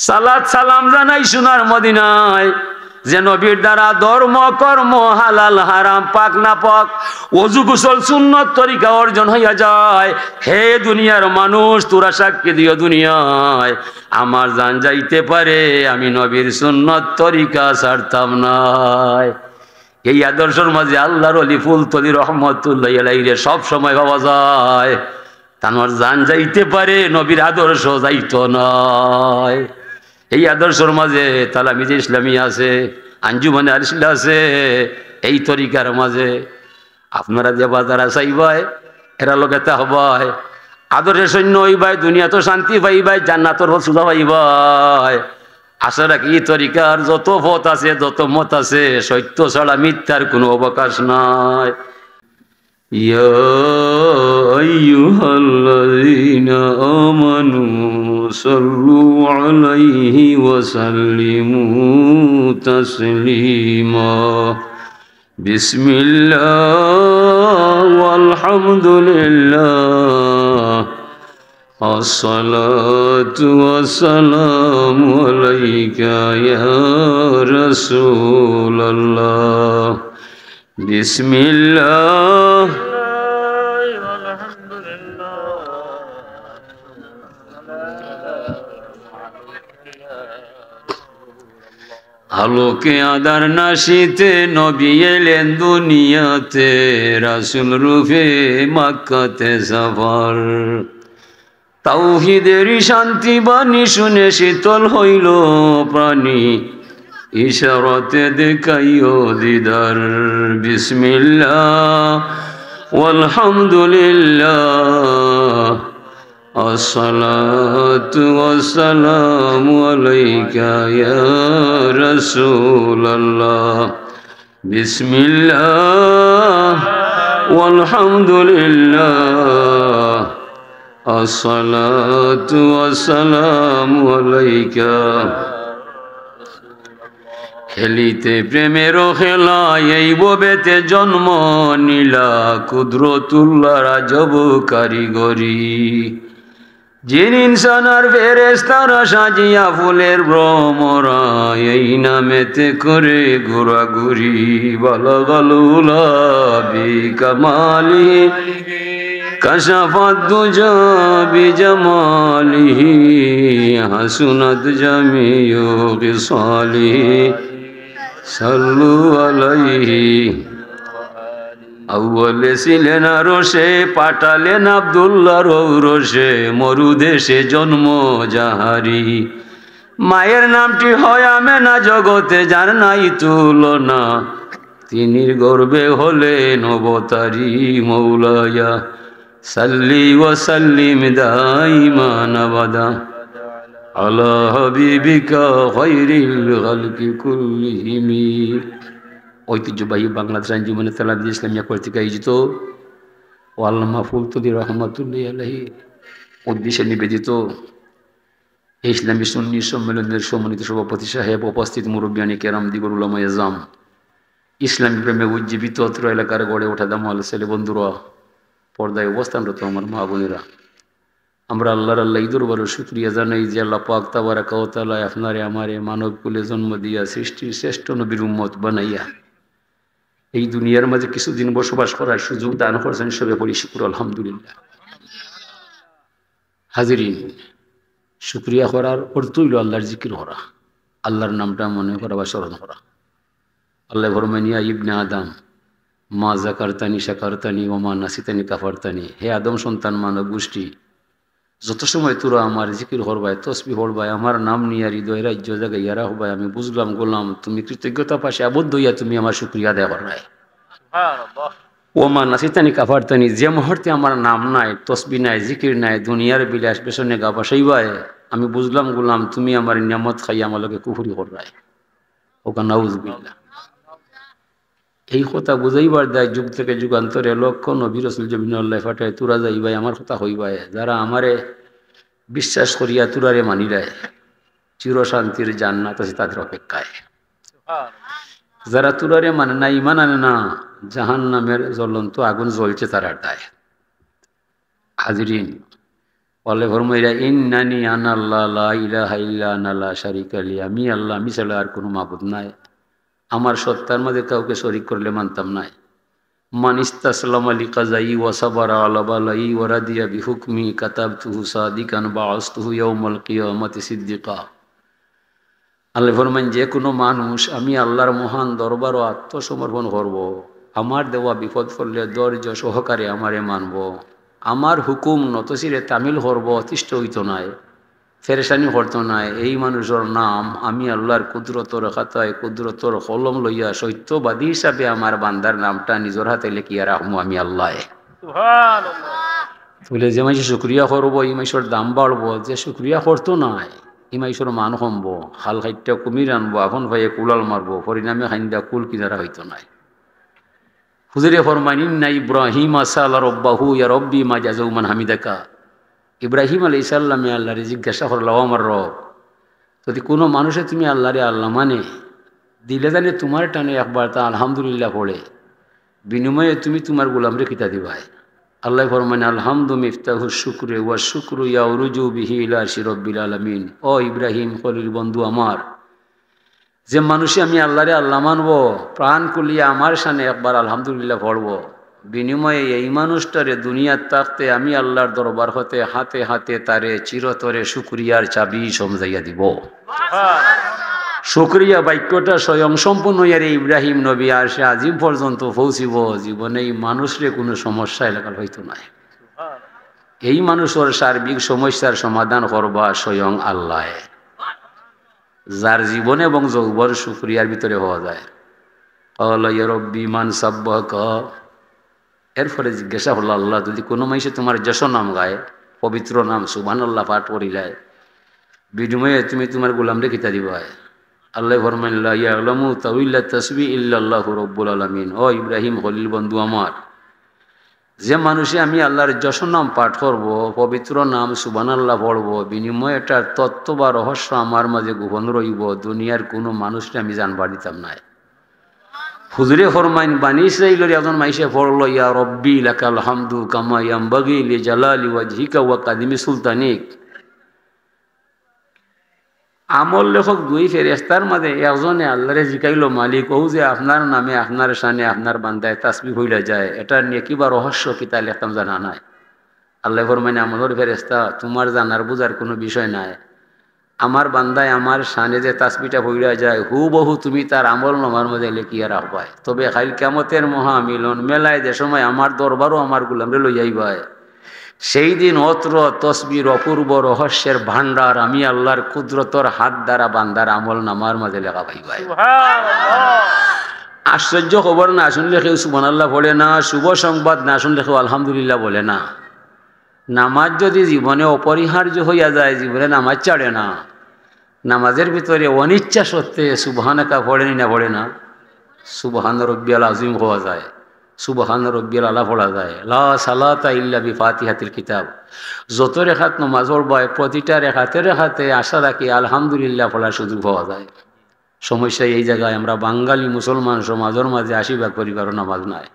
সালাত সালাম জানাই সোনার মদিনায়, যে নবীর দ্বারা ধর্ম কর্ম হালাল হারাম পাক না পাক ওযু গোসল সুন্নত তরিকা অর্জন হইয়া যায়। হে দুনিয়ার মানুষ, তোরা সাক্ষী দিও দুনিয়ায়, আমার জান যাইতে পারে আমি নবীর সুন্নত তরিকা ছাড়তাম না। এই আদর্শের মাঝে আল্লাহর ওলি ফুলতলি রহমতুল্লাহ আলাইহি সব সময় পাওয়া যায়। তানোর জান যাইতে পারে নবীর আদর্শ যাইতো নয়। এই আদর্শের মাঝে তালামিজে ইসলামী আছে, আঞ্জুমানে আরশিলা আছে। এই তরিকার মাঝে আপনারা যে বাজার চাইবাই এরা লোকে তা হবাই, আদর্শের সৈন্য হইবাই, দুনিয়া তো শান্তি পাইবাই, জান্নাতর সুজা পাইবাই। আশা রাখি তরিকার যত পথ আছে যত মত আছে সত্য ছাড়া মিথ্যার কোনো অবকাশ নাই। ইয়া আইয়ুহাল্লাযীনা আমানু সাল্লু আলাইহি ওয়া সাল্লিমু তাসলিমা। বিসমিল্লাহ ওয়াল হামদুলিল্লাহ আসসালাতু ওয়াসসালামু আলাইকা ইয়া রাসূলুল্লাহ। বিসমিল্লাহ আলোকে আদার নাশিতে নবী এলেন দুনিয়াতে, রাসূল রূপে মক্কাতে সফর। তাওহীদের শান্তি বাণী শুনে শীতল হইল প্রাণী, ইশারাতে দেখাইও দিদার। বিসমিল্লাহ ওয়াল হামদুলিল্লাহ আসসালাতু ওয়াসসালামু আলাইকা ইয়া রাসূলুল্লাহ। বিসমিল্লাহ ওয়াল হামদুলিল্লাহ আসসালাতু ওয়াসসালামু আলাইকা। খেলিতে প্রেমের খেলা এই ববেতে জন্ম নীলা, কুদরতুল্লাহ রাজব কারিগরি। জিন ইনসান আর ফেরেশতারা সাজিয়া ফুলের ভ্রমরা, এই নামেতে করে ঘোরাঘুরি। বালাগালুলা বিকামালি কাশাফাত দুজা বিজামালিহি, হাসুনাত জামিউ খিসালিহি সাল্লু আলাইহি। আউয়ালে ছিলেন রসে, পাঠালেন আব্দুল্লাহ রৌরসে, মরুদেশে জন্ম যাহারি। মায়ের নামটি হয় আমেনা, জগতে যার নাই তুলনা, তিনির গর্বে হলেন অবতারি। মৌলায়া সাল্লি ওয়া সাল্লিম দাইমান আবাদা আলা হাবিবিকা খায়রিল খালকি কুল্লিহিম। ঐতিহ্যবাহী বাংলাদেশ আঞ্জুমানে তালামিজে ইসলামিয়া কর্তৃক আয়োজিত ও আল্লামা ফুলতলি রহমতুল্লাহ আলাইহি উদ্দেশ্যে নিবেদিত এই ইসলামী সুন্নি সম্মেলনের সম্মানিত সভাপতি সাহেব, উপস্থিত মুরব্বিয়ানি কেরাম, দিগর উলামা এজাম, ইসলামী প্রেমে উজ্জীবিত অত্র এলাকার গড়ে ওঠা দামাল ছেলে বন্ধুরা, পর্দায় অবস্থানরত আমার মা বোনেরা, আমরা আল্লাহর দরবারে শুকরিয়া জানাই যে আল্লাহ পাক তাবারাকা ওয়া তাআলা আপনারে আমারে মানব কুলে জন্ম দিয়া সৃষ্টির শ্রেষ্ঠ নবীর উম্মত বানাইয়া এই দুনিয়ার মাঝে কিছুদিন বসবাস করার সুযোগ দান করেছেন। সবে বলি শুকর আলহামদুলিল্লাহ। হাজিরিন, শুকরিয়া করার অর্থ হইল আল্লাহর জিকির করা, আল্লাহর নামটা মনে করা বা স্মরণ করা। আল্লাহ ফরমানিয়া ইবনে আদম মা জাকারতানি শাকারতানি ওয়া মা নাসিতানি কাফারতানি। হে আদম সন্তান মানব গোষ্ঠী, যত সময় তোরা আমার জিকির করবাই, তসবিহ পড়বাই, আমার নাম নিয়ে হৃদয় রাজ্য জায়গায় ইয়ারা হবাই, আমি বুঝলাম গোলাম তুমি কৃতজ্ঞতা পাশে আবদ্ধ হইয়া তুমি আমার শুকরিয়া আদায় করবাই। ওমা নাসিতানি কাফারতানি, যে মুহূর্তে আমার নাম নাই, তসবি নাই, জিকির নাই, দুনিয়ার বিলাস পেছনে গা বাসাইবাই, আমি বুঝলাম গোলাম তুমি আমার নিয়ামত খাইয়া আমাকে কুফরি করবাই। ওকা নাউজুবিল্লাহ। এই কথা বুঝাইবার দেয় যুগ থেকে যুগান্তরে লক্ষ নবী রাসূল জমিনুল্লাহ ফাটায় তোরা যাইবাই, আমার কথা হইবাই। যারা আমারে বিশ্বাস করিয়া তুরারে মানি রায়, চিরশান্তির জান্নাত আছে তাদের অপেক্ষায়। যারা তুরারে মানে না, ইমান আনে না, জাহান্নামের জ্বলন্ত আগুন জ্বলছে তার আড্ডায়। হাজিরিন, বলে ফরমাইরা ইন্নানি আনাল্লাহ লা ইলাহা ইল্লা আনা লা শারিকা লি, আমি আল্লাহ, আমি ছাড়া আর কোনো মাবুদ নাই, আমার সত্তার মধ্যে কাউকে শরীক করলে মানতাম নাই। মান ইস্তাসলামা লিকাযাই ওয়া সাবারা আলা বালাই ওয়া রাদিয়া বিহুকমি কাতাবতুহু সাদিকান বাআসতুহু ইয়াউমাল কিয়ামাতি সিদ্দিকা। আল্লাহ ফরমান, যে কোনো মানুষ আমি আল্লাহর মহান দরবারও আত্মসমর্পণ করব, আমার দেওয়া বিপদ পড়লে ধৈর্য সহকারে আমারে মানব, আমার হুকুম নতশিরে তামিল করব, অতিষ্ঠ হইত নাই, ফেরেশানি করতো নাই, এই মানুষের নাম আমি আল্লাহর কুদরতর খাতায় কুদরতর কলম লইয়া সত্যবাদী হিসাবে আমার বান্দার নামটা নিজের হাতে লিখিয়া রাখবো আমি আল্লাহ। বলে যে মাইসে শুক্রিয়া করবো এই মাইসের দাম বাড়বো, যে শুক্রিয়া করতো নাই এই মাইসের মান কমবো, হাল খাইটা কুমির আনবো, এখন ভাইয়ে কুলাল মারবো, পরিণামে খাইন্দা কুল কিনারা হইতো নাই। হুজুরে ফরমান ইন্না ইব্রাহিম আসাল রব্বাহু ইয়া রব্বি মা জাযাউমান হামিদাকা। ইব্রাহিম আলাইহিস সালামে আল্লাহরে জিজ্ঞাসা করলো, আমার রব, যদি কোনো মানুষে তুমি আল্লাহরে আল্লাহ মানে দিলে জানে তোমার টানে একবার তা আলহামদুলিল্লাহ পড়ে, বিনিময়ে তুমি তোমার গোলামরে খিতা দিবাই। আল্লাহ ফরমান আলহামদু মিফতাহু শুকরে ওয়া শুকরু ইয়াউরুজু বিহি ইলা আরশি রব্বিল আলামিন। ও ইব্রাহিম খলিল বন্ধু আমার, যে মানুষে আমি আল্লাহরে আল্লাহ মানবো, প্রাণ কুলিয়া আমার সামনে একবার আলহামদুলিল্লাহ পড়বো, বিনিময়ে এই মানুষটারে দুনিয়ার থাকতে আমি আল্লাহর দরবার হতে হাতে হাতে তারে চিরতরে শুকরিয়ার চাবি সমঝাইয়া দিব। শুকরিয়া বাক্যটা স্বয়ং সম্পূর্ণ ইয়ারে ইব্রাহিম নবী আর সে আজিম পর্যন্ত পৌঁছিব, জীবনে এই মানুষরে কোনো সমস্যা এলাকার হইতো না। এই মানুষের সার্বিক সমস্যার সমাধান করবা স্বয়ং আল্লাহ, যার জীবনে এবং যৌবন শুকরিয়ার ভিতরে হওয়া যায়। আল্লাহ রব্বি মান সাব্বাকা। এরপরে জিজ্ঞাসা হলো, আল্লাহ যদি কোনো মাইসে তোমার যশ নাম গায়, পবিত্র নাম সুবহানাল্লাহ পাঠ করিলায়, বিনিময়ে তুমি তোমার গোলামরে খিতা দিবাই। আল্লাহ ফরমান লা ইয়ালামু তাউইলা তাসবি ইল্লাল্লাহু রাব্বুল আলামিন। ও ইব্রাহিম খলিল বন্ধু আমার, যে মানুষে আমি আল্লাহর যশ নাম পাঠ করব, পবিত্র নাম সুবহানাল্লাহ পড়ব, বিনিময়ে এটার তত্ত্ব বা রহস্য আমার মাঝে গোপন রইব, দুনিয়ার কোনো মানুষকে আমি জানবার দিতাম না। হুজুরে ফরমাইন বানি ইসরাইলের একজন মাইসে পড়ল, ইয়া রব্বি লাকাল হামদু কামা ইয়ামবাগি লিজালালি ওয়াজহিকা ওয়া কাদিমি সুলতানিক। আমল লেখক দুই ফেরেশতার মাঝে একজনে আল্লাহরে জিকাইল, মালিক ও যে আপনার নামে আপনার শানে আপনার বান্দায় তাসবিহ হইলা যায়, এটা নিয়ে কিবা রহস্য কিতা লেখতাম জানা নাই। আল্লাহ ফরমাইন, আমলের ফেরেশতা তোমার জানার বুঝার কোনো বিষয় নাই, আমার বান্দায় আমার শানে যে তাসবিটা হইলা যায় হুবহু তুমি তার আমল নামার মধ্যে লিখিয়া রাখবাই। তবে খাইল কিয়ামতের মহামিলন মেলায় যে সময় আমার দরবারও আমার গোলামরে লইয়াইবাই, সেই দিন অত্র তসবির অপূর্ব রহস্যের ভান্ডার আমি আল্লাহর কুদরতর হাত দ্বারা বান্দার আমল নামার মাঝে লেখা পাইবাই। আশ্চর্য খবর না শুনলে কেউ সুবহানাল্লাহ বলে না, শুভ সংবাদ না শুনলে কেউ আলহামদুলিল্লাহ বলে না। নামাজ যদি জীবনে অপরিহার্য হইয়া যায়, জীবনে নামাজ ছাড়ে না, নামাজের ভিতরে অনিচ্ছা সত্ত্বে সুবহানাকা পড়েনি না পড়ে না, সুবহান রব্বিয়াল আযীম হওয়া যায়, সুবহান রব্বিয়াল আলা পড়া যায়, লা সালাতা ইল্লা বিফাতিহাতিল কিতাব। যত রেখাত নামাজ পড়বায় প্রতিটা রেখাতে আশা রাখি আলহামদুলিল্লাহ পড়ার সুযোগ পাওয়া যায়। সমস্যা এই জায়গায় আমরা বাঙালি মুসলমান সমাজের মাঝে 80% পরিবারও নামাজ নাই।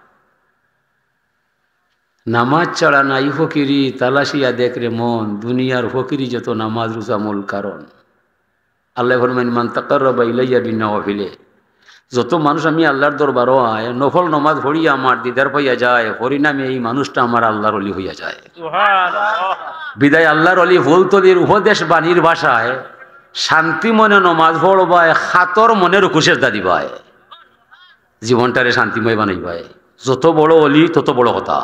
নামাজ ছাড়া নাই ফকিরি, তালাশিয়া দেখরে মন, দুনিয়ার ফকিরি যত নামাজ রোজা মূল কারণ। আল্লাহ ফরমান মান তাকাররাবা ইলাইয়া বিন্নাওয়াফিলে। যত মানুষ আমি আল্লাহর দরবারও আয় নফল নামাজ পড়িয়া আমার দিদার পাইয়া যায়, পরিণামে এই মানুষটা আমার আল্লাহর অলি হইয়া যায়। বিদায় আল্লাহর অলি ফুলতলির উপদেশ বাণীর ভাষায় শান্তি মনে নমাজ পড়বায়, খাতর মনের খুশের দাদি ভাই, জীবনটারে শান্তিময় বানাইবাই। যত বড় অলি তত বড় কথা।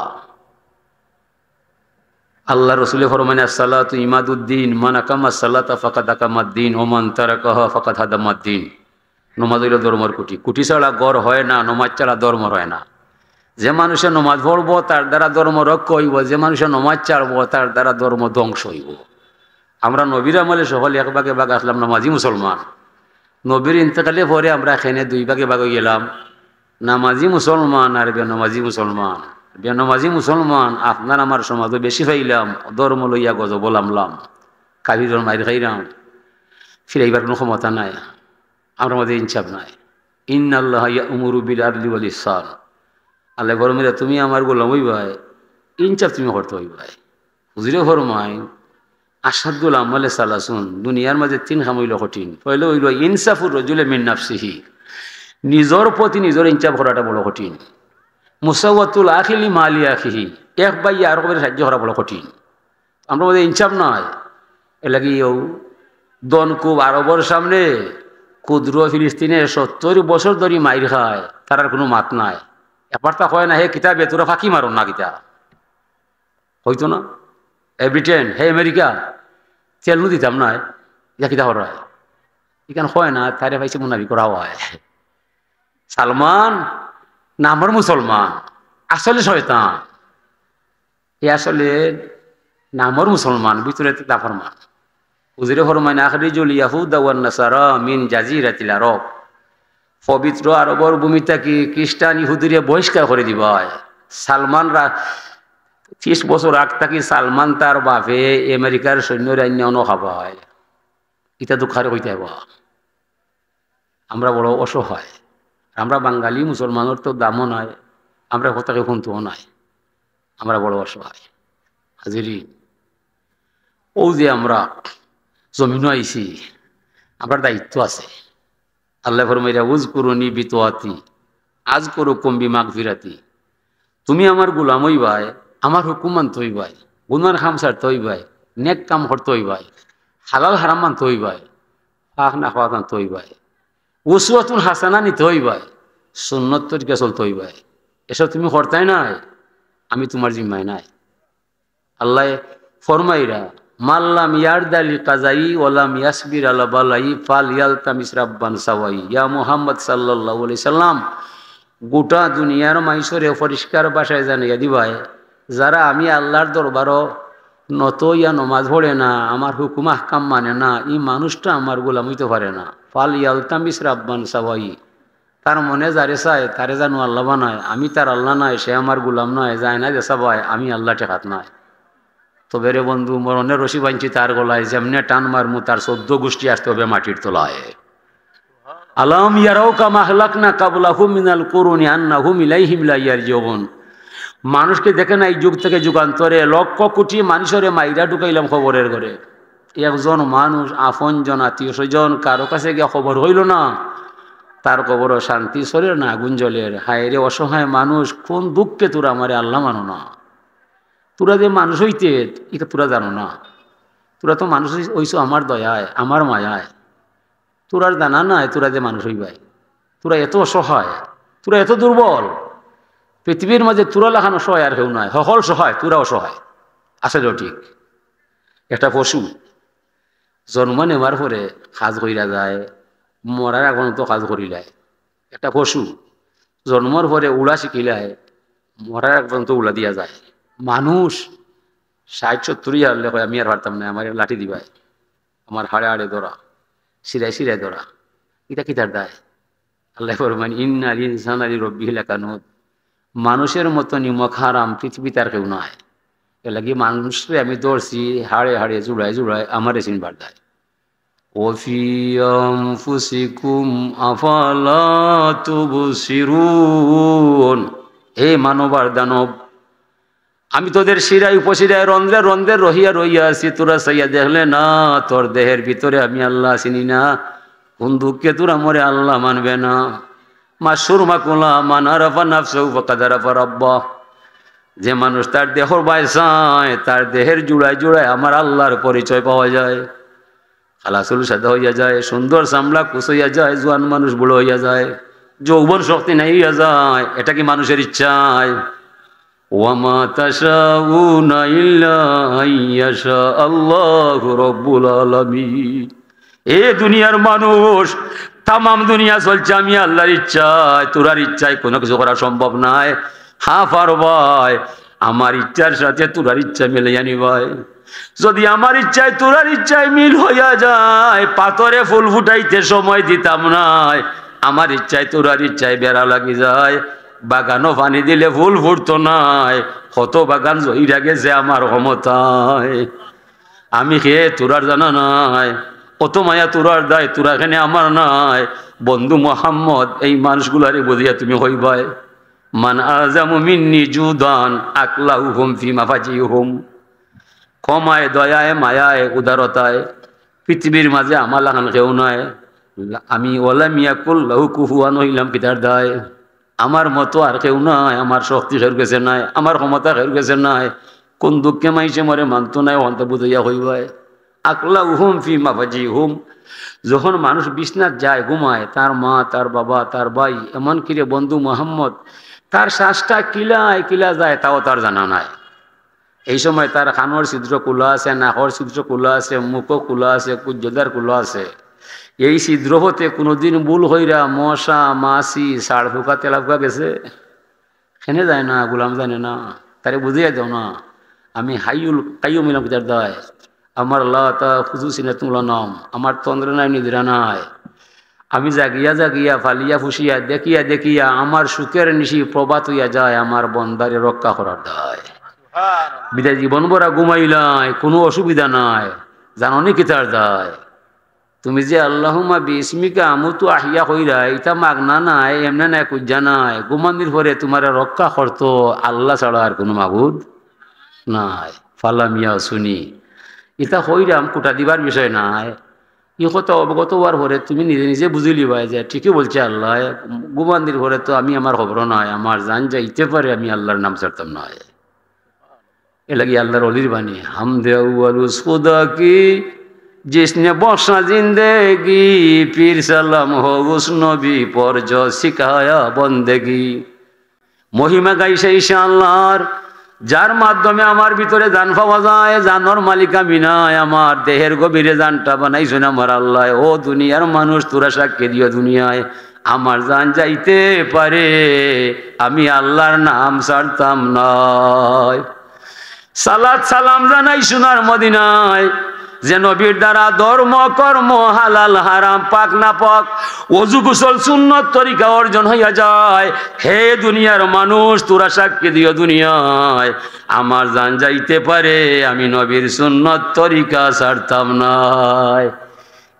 আল্লাহ রসুলের ফরমানে আসসালাতু ইমাদুদ্দিন, মান আকামা সালাতা ফাকাদ আকামাদ্দিন ও মান তারাকাহা ফাকাদ হাদামাদ্দিন। নমাজ হইল ধর্মর কুটি, কুটি ছাড়া গড় হয় না, নমাজ ছাড়া ধর্ম হয় না। যে মানুষে নমাজ পড়বো তার দ্বারা ধর্ম রক্ষা হইব, যে মানুষে নমাজ ছাড়বো তার দ্বারা ধর্ম ধ্বংস হইব। আমরা নবীর আমলে সকলে এক ভাগে ভাগ আসলাম নামাজি মুসলমান, নবীর ইন্তেকালে পরে আমরা এখানে 2 ভাগে ভাগ হয়ে গেলাম, নামাজি মুসলমান আর বেনমাজি মুসলমান। বেনমাজি মুসলমান আপনার আমার সমাজে বেশি পাইলাম, ধর্ম লইয়া গজব বলামলাম, কাবির মাইর খাইলাম, ফিরাইবার কোনো ক্ষমতা নাই, আমার মধ্যে ইনসাফ নাই। ইন্নাল্লাহা ইয়া'মুরু বিল আদলি ওয়াল ইহসান। আল্লাহ ফরমায় তুমি আমার গোলাম হইবাই, ইনসাফ তুমি করতে হইবাই। হুজুরে ফরমায় আসাদুল আমলে সালাসুন দুনিয়ার মাঝে তিন কাম হইল কঠিন। পয়লা হইল ইনসাফুর রজুলে মিন নাফসিহি, নিজের প্রতি নিজের ইনসাফ করাটা বড় কঠিন। মুসাওয়াতুল আখিলি মালি আখিহি, এক ভাই আর সাহায্য করা বড় কঠিন। আমরা মধ্যে ইনসাফ নয়, এলাকি দনকুব আরবর সামনে ক্ষুদ্র ফিলিস্তিনে 70 বছর ধরে মাইর খায়, তার আর কোনো মাত নাই। এবার তা হয় না হে কিতাবে তোরা ফাঁকি মারো না, কিতা হইতো না। হে ব্রিটেন, হে আমেরিকা, তেল নু দিতাম নাই, ইয়া কিতা করা হয় এখানে হয় না, তারে পাইছে মুনাফি করা হয়। সালমান নামর মুসলমান, আসলে শয়তান। এ আসলে নামর মুসলমান, ভিতরে দাফরমান। হুজুরে ফরমান আখরিজুল ইয়াহুদা ওয়ান নাসারা মিন জাজিরাতিল আরব, পবিত্র আরবর ভূমিটা কি খ্রিস্টান ইহুদিরে বহিষ্কার করে দিব হয়। সালমান 30 বছর আগ থাকি সালমান তার বাপে আমেরিকার সৈন্যর অন্য খাওয়া হয়। ইটা দুঃখারে হইতে হব। আমরা বড় অসহায়, আমরা বাঙালি মুসলমানের তো দামও নাই, আমরা কোথাকে শুনতেও নাই, আমরা বড় অসহায়। হাজিরি ও যে আমরা জমিন আইছি, আমার দায়িত্ব আছে। আল্লাহ ফরমাইরা উজ করুনি বিতোয়াতি আজ করো কম্বি মাগ ফিরাতি, তুমি আমার গুলাম হইবাই, আমার হুকুম মানতে হইবাই, গুনার খাম ছাড়তে হইবাই, নেক কাম করতে হইবাই, হালাল হারাম মানতে হইবাই, ফাঁক না খাওয়া মানতে হইবাই, উসওয়াতুন হাসানা নিতে হইবাই, সুন্নত তরিকা চলতে হইবাই। এসব তুমি করতাই নাই, আমি তোমার জিম্মায় নাই। আল্লাহ ফরমাইরা মাল্লাম ইয়ারদালি কাজাই ওয়ালাম ইয়াসবির আলা বালাই ফাল ইয়ালতামিস রাব্বান সাওয়াই। ইয়া মুহাম্মদ সাল্লাল্লাহু আলাইহি সাল্লাম, গোটা দুনিয়ার মাইসরে পরিষ্কার ভাষায় জানিয়ে দিবাই, যারা আমি আল্লাহর দরবারও নত ইয়া নমাজ পড়ে না, আমার হুকুম আহকাম মানে না, এই মানুষটা আমার গোলাম হইতে পারে না। ফাল ইয়ালতামিস রাব্বান সাওয়াই, তার মনে যারে চায় তারে জানো আল্লাহ বানায়, আমি তার আল্লাহ নয়, সে আমার গোলাম নয়, যায় না যে সবাই আমি আল্লাহ টেকাত নয়। তবে রে বন্ধু, মরণের রশি বাঁধছি তার গলায়, যেমনে টান মারমু তার 14 গোষ্ঠী আসতে হবে মাটির তলায়। আলাম ইয়ারাও কামা আহলাকনা কাবলাহুম মিনাল কুরুনি আন্নাহুম ইলাইহিম লা ইয়ারজিউন। মানুষকে দেখে না এই যুগ থেকে যুগান্তরে লক্ষ কোটি মানুষের মাইরা ঢুকাইলাম খবরের ঘরে। একজন মানুষ আপনজন আত্মীয় স্বজন কারো কাছে গিয়ে খবর হইল না, তার খবরও শান্তি শরীর না আগুন জ্বলের। হায় রে অসহায় মানুষ, কোন দুঃখে তোরা আমারে আল্লাহ মানো না। তোরা যে মানুষ হইতে এটা তোরা জানো না, তোরা তো মানুষ হইছো আমার দয়ায় আমার মায়ায়, তোরা জানা নাই তোরা যে মানুষ হইবাই। তোরা এত অসহায়, তোরা এত দুর্বল, পৃথিবীর মাঝে তোরা লাখানো সহায় আর কেউ নাই, সকল সহায়, তোরা অসহায়। আসলে ঠিক একটা পশু জন্ম নেওয়ার পরে কাজ কইরা যায়, মরার এখন তো কাজ করিলায়। একটা পশু জন্মর পরে উড়া শিখিলায়, মরার এখন তো উড়া দিয়া যায়। মানুষ 60-70 হারলে কয় আমি আর পারতাম না, আমার লাঠি দিবাই, আমার হাড়ে হাড়ে ধরা, শিরায় শিরায় ধরা, এটা কি তার দায়? আল্লাহ ফরমান ইন্নাল ইনসানা লিরাব্বিহি লাকানুদ, মানুষের মতো নিমক হারাম পৃথিবী তার কেউ নাই। এ লাগি মানুষরে আমি ধরছি হাড়ে হাড়ে জুড়ায় জুড়ায়, আমারে চিনবার দায়। ওফি আনফুসিকুম আফালা তুবসিরুন, হে মানবার দানব, আমি তোদের শিরায় উপশিরায় রন্ধ্রে রন্ধ্রে রহিয়া রহিয়া আছি, তোরা চাইয়া দেখলে না তোর দেহের ভিতরে আমি আল্লাহ চিনি না। কোন দুঃখে তোরা মরে আল্লাহ মানবে না। মাসুর মাকুলা মান আরাফা নাফসাহু ফাকাদ আরাফা রাব্বাহ, যে মানুষ তার দেহর বাইসায়, তার দেহের জুড়ায় জুড়ায় আমার আল্লাহর পরিচয় পাওয়া যায়। খালাসুল সাদা হইয়া যায়, সুন্দর চামড়া কুচ হইয়া যায়, জোয়ান মানুষ বুড়ো হইয়া যায়, যৌবন শক্তি নাই হইয়া যায়। এটা কি মানুষের ইচ্ছায়? ওয়ামা তাশাউনা ইল্লা আইয়াশা আল্লাহু রাব্বুল আলামিন। এ দুনিয়ার মানুষ, তামাম দুনিয়া চলছে আমি আল্লাহর ইচ্ছায়, তোরার ইচ্ছায় কোনো কিছু করা সম্ভব নাই। হ্যাঁ পারবাই, আমার ইচ্ছার সাথে তোরার ইচ্ছা মিলে জানি ভাই। যদি আমার ইচ্ছায় তোরার ইচ্ছায় মিল হইয়া যায়, পাথরে ফুল ফুটাইতে সময় দিতাম নাই। আমার ইচ্ছায় তোরার ইচ্ছায় বেড়া লাগি যায়, বাগানও পানি দিলে ফুল ফুটতো নাই। কত বাগান জইরা গেছে আমার ক্ষমতায়, আমি খেয়ে তোরার জানা নাই। অত মায়া তোরার দায়, তোরা এখানে আমার নাই। বন্ধু মোহাম্মদ, এই মানুষগুলারে বুঝিয়া তুমি হইবাই। মান আযামু মিন্নি জুদান আকলাউহুম ফি মাফাজিহুম, ক্ষমায়, দয়ায়, মায়ায়, উদারতায় পৃথিবীর মাঝে আমার লাগান কেউ নয়। আমি ওলা মিয়াকুল লাহু কুফুয়ান হইলাম পিতার দায়। আমার মতো আর কেউ নাই, আমার শক্তি খের গেছে নাই, আমার ক্ষমতা খের গেছে নাই। কোন দুঃখে মাইছে মরে মানত নাই, অন্ত বুঝাইয়া হইবাই। আকলা উহুম ফি মাফাজি হুম। যখন মানুষ বিছনাত যায় ঘুমায়, তার মা, তার বাবা, তার ভাই, এমন কিরে বন্ধু মোহাম্মদ, তার শ্বাসটা কিলায় কিলা যায় তাও তার জানা নাই। এই সময় তার কানর ছিদ্র খোলা আছে, নাকর ছিদ্র খোলা আছে, মুখও খোলা আছে, কুজ্জদার খোলা আছে। এই ছিদ্র হতে কোনোদিন ভুল হইরা মশা, মাছি, ষাড় ফুকা, তেলা ফুকা গেছে? খেনে যায় না, গোলাম জানে না। তারে বুঝিয়ে দাও না, আমি হাইউল কাইও মিলাম পিতার দায়। আমার আল্লাহ তা খুঁজুছি না তুলা নাম, আমার তন্দ্র নাই, নিদ্রা নাই। আমি জাগিয়া জাগিয়া ফালিয়া ফুসিয়া দেখিয়া দেখিয়া আমার সুখের নিশি প্রভাত হইয়া যায় আমার বন্দারে রক্ষা করার দায়। বিদায় জীবন ভরা ঘুমাইলাই, কোনো অসুবিধা নাই, জাননি কি তার দায়। তুমি যে আল্লাহুম্মা বিসমিকা আমুতু আহিয়া কইরা, এটা মাগনা নাই, এমনে নাই, কুজ্জা নাই। ঘুমানির পরে তোমার রক্ষা করতো আল্লাহ ছাড়া আর কোনো মাবুদ নাই। ফালামিয়া শুনি এটা হইরাম কোটা দিবার বিষয় নাই। ই কথা অবগত হওয়ার পরে তুমি নিজে নিজে বুঝিলি ভাই যে ঠিকই বলছে আল্লাহ। ঘুমানির পরে তো আমি আমার খবর নয়, আমার জান যাইতে পারে, আমি আল্লাহর নাম ছাড়তাম নয়। এ লাগি আল্লাহর অলির বাণী, হামদে আউয়ালুস খুদা কি जिसने बख्शा जिंदगी, पीर सलाम हो उस नबी पर जो सिखाया बंदेगी। মহিমা গাইছে ঈশা আল্লাহর, যার মাধ্যমে আমার ভিতরে জান পাওয়া যায়। জানোর মালিক আমি নাই, আমার দেহের গভীরে জানটা বানাইছেন আমার আল্লাহ। ও দুনিয়ার মানুষ, তোরা সাক্ষী দিও দুনিয়ায়, আমার জান যাইতে পারে, আমি আল্লাহর নাম ছাড়তাম নয়। সালাত সালাম জানাই সোনার মদিনায়, যে নবীর দ্বারা ধর্ম কর্ম হালাল হারাম পাক না পাক ওযু গোসল সুন্নত তরিকা অর্জন হইয়া যায়। হে দুনিয়ার মানুষ, তোরা সাক্ষী দিও দুনিয়ায়, আমার জান যাইতে পারে, আমি নবীর সুন্নত তরিকা ছাড়তাম নাই।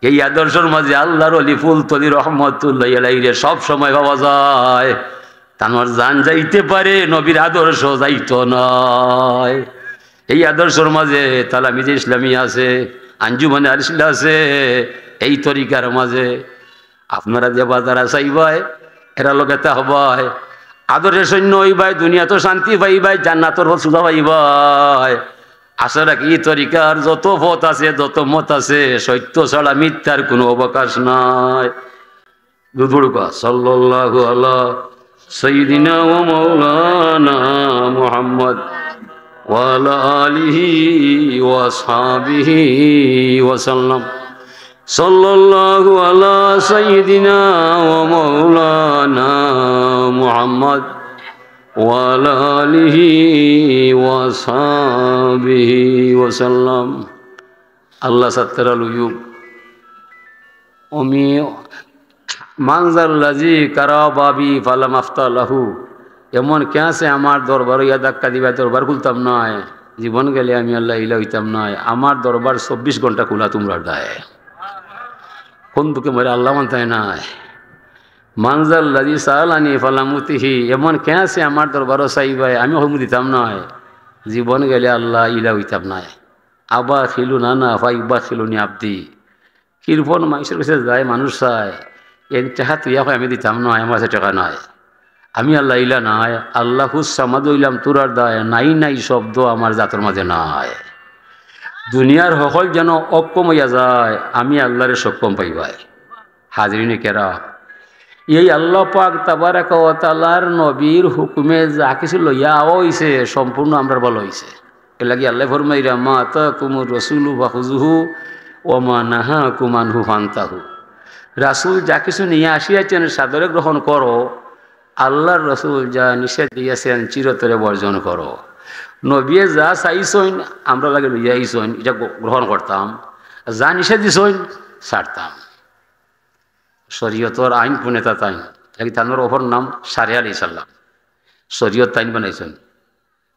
এই আদর্শের মাঝে আল্লাহর ওলি ফুলতলি রহমতুল্লাহ আলাইহি সব সময় পাওয়া যায়। তার জান যাইতে পারে, নবীর আদর্শ যাইতো নয়। এই আদর্শের মাঝে তালামিজে ইসলামী আছে, আঞ্জুমানে আল ইসলাম আছে। এই তরিকার মাঝে আপনারা যে বাজারা চাইবাই, এরা লোকে তা হবাই, আদর্শের সৈন্য হইবাই, দুনিয়া তো শান্তি পাইবাই, জান্নাতর সুধা পাইবাই। আশা রাখি এই তরিকার যত পথ আছে, যত মত আছে, সত্য ছাড়া মিথ্যার কোনো অবকাশ নাই। দুদুড়কা সাল্লাল্লাহু আলা সাইয়্যিদিনা ওয়া মাওলানা মুহাম্মদ ওয়ালা আলিহি ওয়াসহাবিহি ওয়াসাল্লাম। সাল্লাল্লাহু আলা সাইয়্যিদিনা ওয়া মাওলানা মুহাম্মদ ওয়ালা আলিহি ওয়াসহাবিহি ওয়াসাল্লাম। আল্লাহ সাত্তারাল উয়ুব ওমি মানজাল্লাজি কারাবাবি ফালাম আফতালাহু। এমন কে আছে আমার দরবার ইয়া ধাক্কা দিবা, দরবার খুলতাম নয়, জীবন গেলে আমি আল্লাহ ইলা হইতাম নয়। আমার দরবার 24 ঘন্টা খোলা তোমরার দায়। কোন দুঃখে মরে আল্লাহ মানতায় নাই। মানজাল্লাজি সালানি ফালামুতিহি, এমন কে আছে আমার দরবারও চাইবাই, আমি হমু দিতাম নয়, জীবন গেলে আল্লাহ ইলা হইতাম নয়। আবা খিলু নানা ফাইবা খিলুনি আব্দি। কিরপন মানুষের কাছে যায়, মানুষ চায়, এই টাকা তুই আমি দিতাম নয়, আমার কাছে টাকা নয়, আমি আল্লাহ ইলা নাই। আল্লাহ হুসামাদ ইলাম তুরার দায়, নাই নাই শব্দ আমার জাতর মাঝে নাই। দুনিয়ার সকল যেন অক্ষম হইয়া যায়, আমি আল্লাহরে সক্ষম পাইবাই। হাজরিনে কেরা, এই আল্লাহ পাক তাবারাকা ওয়া তাআলার নবীর হুকুমে যা কিছু লইয়া হইছে সম্পূর্ণ আমরা ভালো হইছে। এর লাগি আল্লাহ ফরমাইরা মা তাকুমুর রাসূলু ফাখুযুহু ওয়া মা নাহাকুম আনহু ফান্তাহু। রাসূল যা কিছু নিয়ে আসিয়াছেন সাদরে গ্রহণ করো, আল্লাহর রসুল যা নিষেধ দিয়েছেন চিরতরে বর্জন করো। নবী যা চাইছেন আমরা লাগে লইয়া আইছেন, এটা গ্রহণ করতাম, যা নিষেধ দিছেন ছাড়তাম। শরীয়তর আইন পুনেতা তাইন লাগি, তানোর ওপর নাম সারে আলী সাল্লাম। শরীয়ত তাইন বানাইছেন,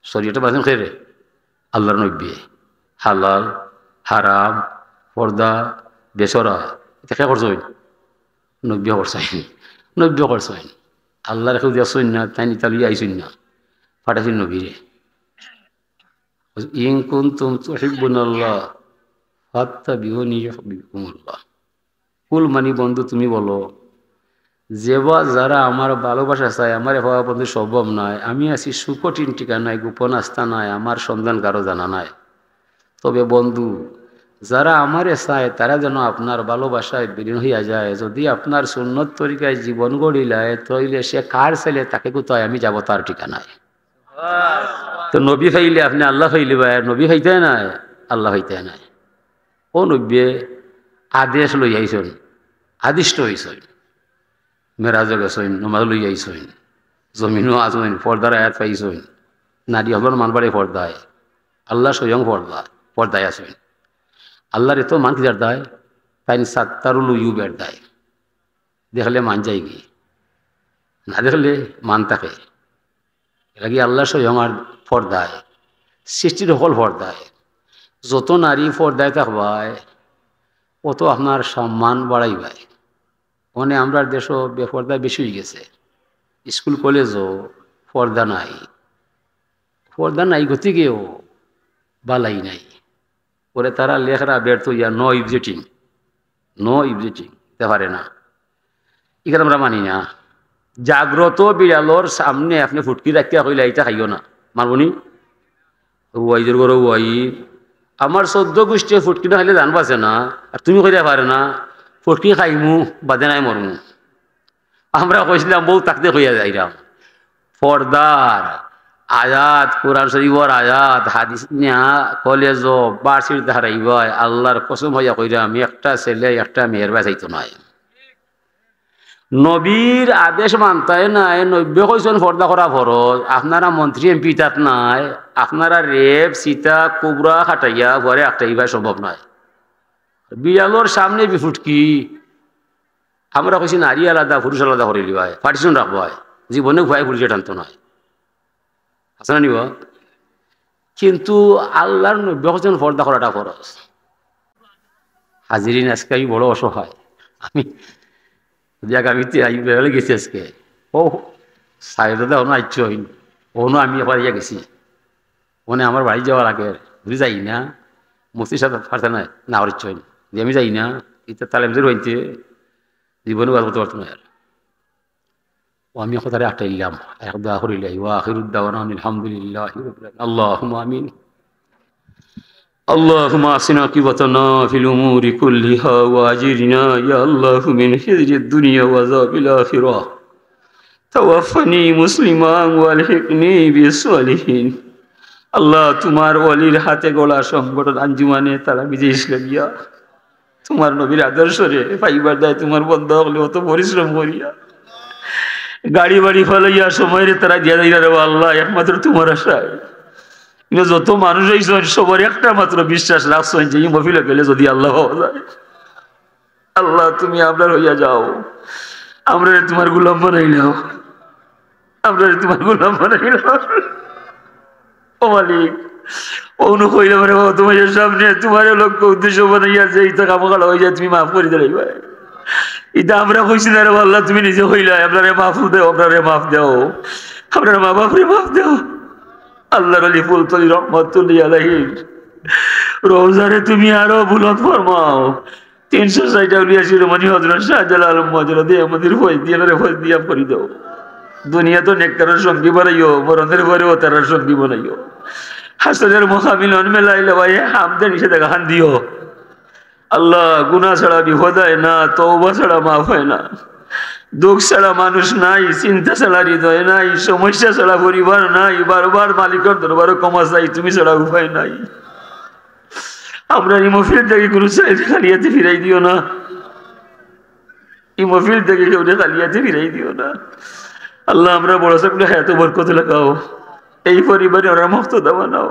শরীয়তে বানাইছেন খেরে আল্লাহর নবী। হালাল হারাম পর্দা বেসরা এটা কে করছেন? নবী করছেন, নবী করছেন। আল্লাহ রেখে দিয়েছেন না, তাই নিতা লইয়া আইছেন না, পাঠাইছেন নবীরে। ইন কুনতুম তুহিব্বুনাল্লাহ ফাত্তাবিউনি ইউহিব্বুকুমুল্লাহ। কুল মানি বন্ধু তুমি বলো, যেবা যারা আমার ভালোবাসা চায় আমার হওয়া বন্ধু সম্ভব নয়, আমি আছি সুকঠিন ঠিকানায়, গোপন আস্থা নাই, আমার সন্ধান কারো জানা নাই। তবে বন্ধু যারা আমারে চায় তারা যেন আপনার ভালোবাসায় বিলীন হইয়া যায়। যদি আপনার সুন্নত তরিকায় জীবন গড়িলায় তইলে সে কার ছেলে তাকে কোথায় আমি যাব তার ঠিকানায়। তো নবী ফাইলে আপনি আল্লাহ ফাইলে ভাই, নবী ফাইতে নাই আল্লাহ ফাইতে নাই। ও নব্বে আদেশ লই আইসন, আদিষ্ট হইসন, মেরাজে গেছইন, নমাজ লই আইসইন, জমিনও আসইন, পর্দার আয়াত পাইছইন, নারী হবর মানবারে পর্দায়, আল্লাহ স্বয়ং পর্দায় আসইন। আল্লাহর এত মান কিদার দায়, তাই সাত্তারুল ইউবের দায়। দেখলে মান যায় কি, না দেখলে মান থাকে। এলাকি আল্লাহ স্বয়ং আর পর্দায়, সৃষ্টির সকল পর্দায়। যত নারী পর্দায় থাকবায় অত আপনার সম্মান বাড়াইবাই। মানে আমরা দেশও বেপর্দা বেশি হয়ে গেছে, স্কুল কলেজও পর্দা নাই, পর্দা নাই গতিকেও বালাই নাই। পরে তারা লেখরা ব্যর্থ ইয়া নো ইবজেটিং, নো ইবজেটিং দিতে পারে না। এখানে আমরা মানি না। জাগ্রত বিড়ালোর সামনে আপনি ফুটকি রাখিয়া কইলে এইটা খাইও না, মানবনি ওয়াইজের গরো ওয়াই আমার 14 গোষ্ঠী ফুটকি না খাইলে জানবাছে না, আর তুমি কইতে পারে না ফুটকি খাইমু বাদে নাই মরমু। আমরা কইছিলাম বউ তাকতে কইয়া যাইরাম। পর্দার আয়াত, কোরআন শরীফর আয়াত, হাদিস নিয়া কলেজ বার্ষিক ধারাইবাই আল্লাহর কসম হইয়া কইরাম একটা ছেলে একটা মেয়ের বাঁচাইতো নাই। নবীর আদেশ মানতায় নাই, নব্বে কইছেন পর্দা করা ফরজ। আপনারা মন্ত্রী এমপি তাত নাই, আপনারা রেপ সীতা কুবরা খাটাইয়া ঘরে আটাইবা সম্ভব নয়। বিড়ালোর সামনে বিফুটকি আমরা কইছি নারী আলাদা পুরুষ আলাদা করে লিবাই, পার্টিশন রাখবাই, জীবনে ভয় পুলিশে টানতো নয়, আছে না নিব। কিন্তু আল্লাহর নব্বে কইছেন পর্দা করাটা ফরজ। হাজিরিন আজকে আমি বড় অসহায়, আমি আগামীতে বেড়ে গেছি আজকে। ও সাইডে ওনো আইচ্ছ হইন, ওনো আমি এবার ইয়ে গেছি, ওনে আমার বাড়ি যাওয়ার আগে বুঝি যাই না, মুফতির সাথে পারতে নাই না আর ইচ্ছ হইন যে আমি যাই না, এটা তালেমদের হইতে জীবনে বাদ করতে পারতো না। আর ও আমি কথারে আটাইলাম একদা করিলাই ওয়া আখিরুদ্দাওয়ানা আলহামদুলিল্লাহ আল্লাহুম্মা আমিন। اللهم اعصنا عاقبتنا في الأمور كلها وأجرنا يا الله من خزي الدنيا وعذاب الآخرة توفني مسلما والحقني بالصالحين। আল্লাহ তোমার ওলির হাতে গড়া সংগঠন আঞ্জুমানে তালামিজে ইসলামিয়া তোমার নবীর আদর্শ রে পাইবার দায় তোমার বন্ধ হলে অত পরিশ্রম করিয়া গাড়ি বাড়ি ফেলাইয়া সময় রে তারা দিয়া দিলা রে আল্লাহ একমাত্র তোমার আশায়। যত মানুষ হয়েছেন সবার একটা মাত্র বিশ্বাস রাখছেন যে মফিলে গেলে যদি আল্লাহ পাওয়া যায়। আল্লাহ তুমি আপনার হইয়া যাও, আমরা তোমার গোলাম বানাইলাও, আমরা তোমার গোলাম বানাইলাম। ও মালিক অনু কইলাম রে বাবা তোমার সামনে তোমার লক্ষ্য উদ্দেশ্য বানাইয়া যে ইটা কামকালা হয়ে যায় তুমি মাফ করে দিলে ভাই। এটা আমরা কইছি না রে আল্লাহ তুমি নিজে হইলা আপনারে মাফ দেও, আপনারে মাফ দেও, আপনার মা বাপরে মাফ দেও। আল্লাহর আলী ফুলতলি রহমতুল্লাহ আলাইহির রোজারে তুমি আরো বুলন্দ ফরমাও। 360 আউলিয়া শিরোমণি হযরত শাহজালাল মজরদে আমাদের ফয়জ দিয়ে রে ফয়জ দিয়া করে দাও। দুনিয়া তো নেককারের সঙ্গী বানাইও, মরণের পরেও তার সঙ্গী বানাইও। হাসরের মুকামিলন মেলাইলে ভাই হামদে নিষেধাজ্ঞা খান দিও। আল্লাহ গুনাহ ছাড়া বিপদ হয় না, তওবা ছাড়া মাফ হয় না, দুঃখ ছাড়া মানুষ নাই, চিন্তা ছাড়া হৃদয় নাই, সমস্যা ছাড়া পরিবার নাই, বারবার মালিকের দরবারে ক্ষমা চাই, তুমি ছাড়া উপায় নাই। আমরা এই মহফিল থেকে কোনো চাইলে খালিয়াতে ফিরাই দিও না, এই মহফিল থেকে কেউ খালিয়াতে ফিরাই দিও না। আল্লাহ আমরা বড় সকলে হায়াত বরকত লাগাও, এই পরিবারে ওরা মুক্তদা বানাও।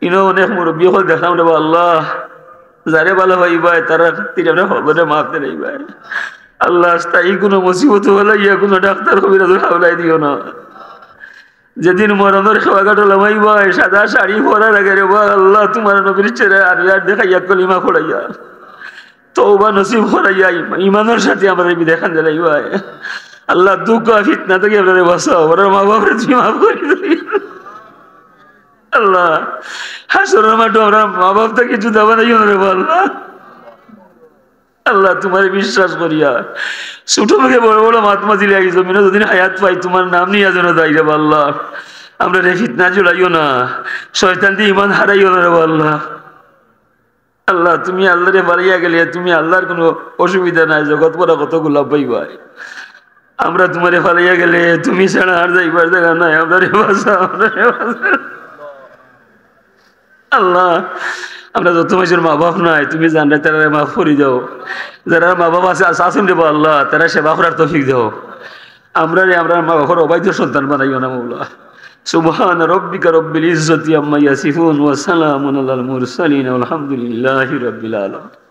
ইনো অনেক মুরব্বী হল দেখলাম রে আল্লাহ যারে ভালো হইবাই তারা তিরা হবে মাফ দেই ভাই। আল্লাহ তাই কোনো মুসিবত হলে ইয়া কোনো ডাক্তার কবিরাজের হাওলাই দিও না। যেদিন মরণের খাওয়া কাটলাম ভাই সাদা শাড়ি পরার আগে রে আল্লাহ তোমার নবীর ছেড়ে আর দেখাইয়া কলিমা পড়াইয়া তওবা নসিব করাইয়া ইমানের সাথে আমরা দেখান দিলাই ভাই। আল্লাহ দুঃখ ফিতনা থেকে আপনারে বাঁচাও, ওরা মা বাপরে তুমি মাফ করে দিই। আল্লাহ হাসরের মাঠে আমরা মা বাপ থেকে জুদা বানাইও না রে আল্লাহ। আল্লাহ তোমার বিশ্বাস করিয়া ছোট থেকে বড় বড় মাতমা দিলে আগে জমিনে যদিন হায়াত পাই তোমার নাম নিয়ে যেন দাঁড়িয়ে আল্লাহ। আমরা রে ফিতনা জুলাইও না, শয়তান দিয়ে ইমান হারাইও না রে আল্লাহ। আল্লাহ তুমি আল্লাহ রে বাড়িয়া গেলে তুমি আল্লাহর কোনো অসুবিধা নাই, জগৎ পড়া কতগুলা পাইবাই। আমরা তোমারে ফালাইয়া গেলে তুমি ছাড়া আর যাইবার জায়গা নাই, আমরা রে বাসা, আমরা রে বাসা। আল্লাহ আমরা যত মানুষের মা বাপ নাই তুমি জানলে তারা মাফ করে দাও, যারা মা বাবা আছে আসেন দেবো আল্লাহ তারা সেবা করার তৌফিক দাও। আমরা মা বাবার অবৈধ সন্তান বানাইও না মৌলা। সুবহান রাব্বিকা রব্বিল ইজ্জাতি আম্মা ইয়াসিফুন ওয়া সালামুন আলাল মুরসালিন ওয়ালহামদুলিল্লাহি রাব্বিল আলামিন।